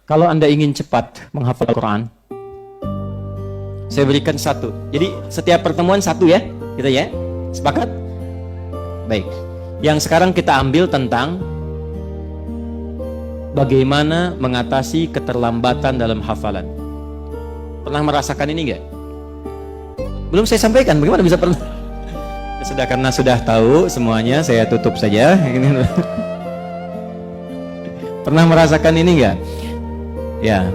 Kalau Anda ingin cepat menghafal Quran, saya berikan satu. Jadi setiap pertemuan satu ya, gitu ya. Sepakat? Baik. Yang sekarang kita ambil tentang bagaimana mengatasi keterlambatan dalam hafalan. Pernah merasakan ini enggak? Belum saya sampaikan, bagaimana bisa pernah? Sudah, karena sudah tahu semuanya, saya tutup saja. Pernah merasakan ini enggak? Ya,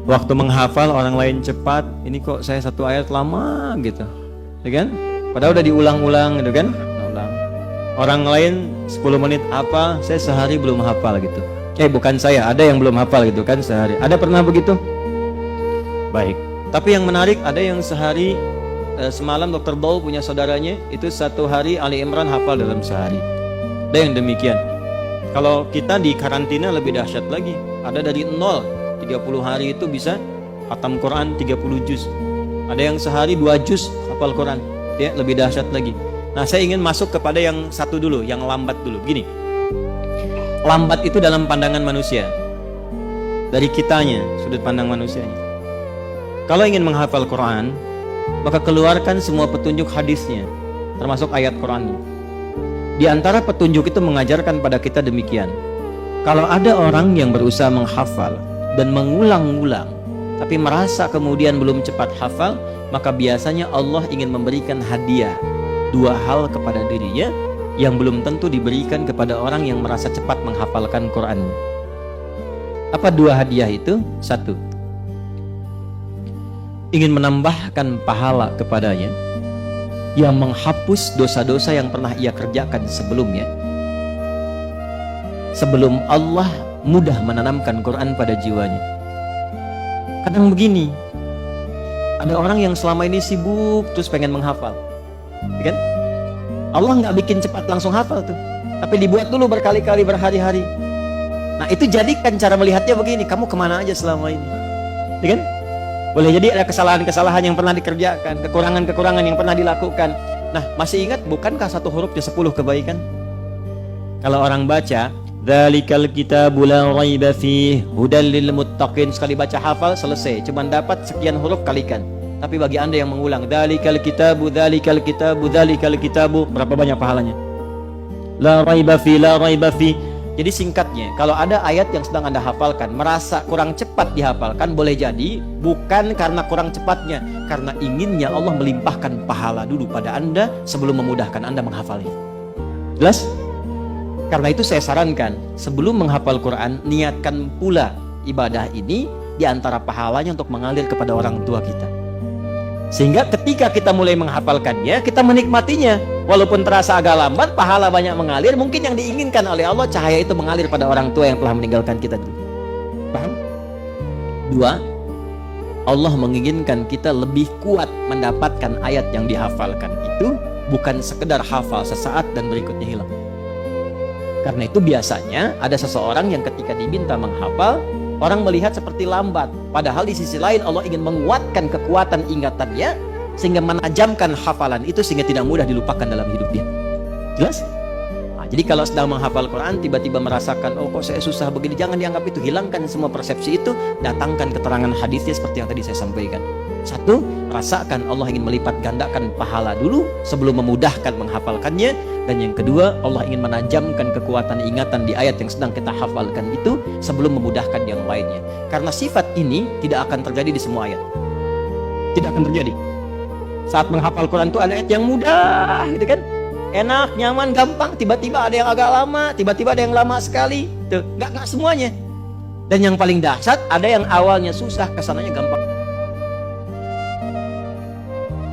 waktu menghafal orang lain cepat, ini kok saya satu ayat lama gitu, ya kan? Padahal udah diulang-ulang gitu kan? Ulang. Orang lain 10 menit apa, saya sehari belum hafal gitu. Bukan saya, ada yang belum hafal gitu kan sehari. Ada pernah begitu? Baik. Tapi yang menarik, ada yang sehari, semalam Dr. Bau punya saudaranya, itu satu hari Ali Imran hafal dalam sehari. Ada yang demikian. Kalau kita di karantina lebih dahsyat lagi. Ada dari 0, 30 hari itu bisa khatam Quran 30 juz. Ada yang sehari 2 juz hafal Quran. Ya, lebih dahsyat lagi. Nah, saya ingin masuk kepada yang satu dulu, yang lambat dulu. Gini. Lambat itu dalam pandangan manusia. Dari kitanya, sudut pandang manusianya. Kalau ingin menghafal Quran, maka keluarkan semua petunjuk hadisnya, termasuk ayat Qurannya. Di antara petunjuk itu mengajarkan pada kita demikian. Kalau ada orang yang berusaha menghafal dan mengulang-ulang, tapi merasa kemudian belum cepat hafal, maka biasanya Allah ingin memberikan hadiah 2 hal kepada dirinya yang belum tentu diberikan kepada orang yang merasa cepat menghafalkan Quran. Apa 2 hadiah itu? 1, ingin menambahkan pahala kepadanya yang menghapus dosa-dosa yang pernah ia kerjakan sebelumnya, sebelum Allah mudah menanamkan Quran pada jiwanya. Kadang begini, ada orang yang selama ini sibuk terus pengen menghafal, ya kan? Allah nggak bikin cepat langsung hafal tuh, tapi dibuat dulu berkali-kali, berhari-hari. Nah, itu jadikan cara melihatnya begini, kamu kemana aja selama ini, ya kan? Boleh jadi ada kesalahan-kesalahan yang pernah dikerjakan, kekurangan-kekurangan yang pernah dilakukan. Nah, masih ingat bukankah satu hurufnya 10 kebaikan? Kalau orang baca Dzalikal kitabu la raiba fihi hudal lil muttaqin, sekali baca hafal selesai, cuman dapat sekian huruf kalikan. Tapi bagi Anda yang mengulang dzalikal kitabu, dzalikal kitabu, dzalikal kitabu, berapa banyak pahalanya? La raiba fi, la raiba fi. Jadi singkatnya, kalau ada ayat yang sedang Anda hafalkan, merasa kurang cepat dihafalkan, boleh jadi bukan karena kurang cepatnya, karena inginnya Allah melimpahkan pahala dulu pada Anda sebelum memudahkan Anda menghafalnya. Jelas? Karena itu saya sarankan, sebelum menghafal Quran, niatkan pula ibadah ini di antara pahalanya untuk mengalir kepada orang tua kita. Sehingga ketika kita mulai menghafalkannya, kita menikmatinya. Walaupun terasa agak lambat, pahala banyak mengalir. Mungkin yang diinginkan oleh Allah, cahaya itu mengalir pada orang tua yang telah meninggalkan kita dulu. Paham? 2, Allah menginginkan kita lebih kuat mendapatkan ayat yang dihafalkan itu, bukan sekedar hafal sesaat dan berikutnya hilang. Karena itu biasanya ada seseorang yang ketika diminta menghafal, orang melihat seperti lambat. Padahal di sisi lain Allah ingin menguatkan kekuatan ingatannya, sehingga menajamkan hafalan itu sehingga tidak mudah dilupakan dalam hidup dia. Jelas? Nah, jadi kalau sedang menghafal Quran tiba-tiba merasakan, oh kok saya susah begini, jangan dianggap itu, hilangkan semua persepsi itu, datangkan keterangan hadisnya seperti yang tadi saya sampaikan. 1, rasakan Allah ingin melipat gandakan pahala dulu sebelum memudahkan menghafalkannya. Dan yang kedua, Allah ingin menajamkan kekuatan ingatan di ayat yang sedang kita hafalkan itu sebelum memudahkan yang lainnya. Karena sifat ini tidak akan terjadi di semua ayat. Tidak akan terjadi. Saat menghafal Quran itu ada ayat yang mudah, gitu kan? Enak, nyaman, gampang. Tiba-tiba ada yang agak lama, tiba-tiba ada yang lama sekali. Tuh, nggak semuanya. Dan yang paling dahsyat, ada yang awalnya susah, kesananya gampang.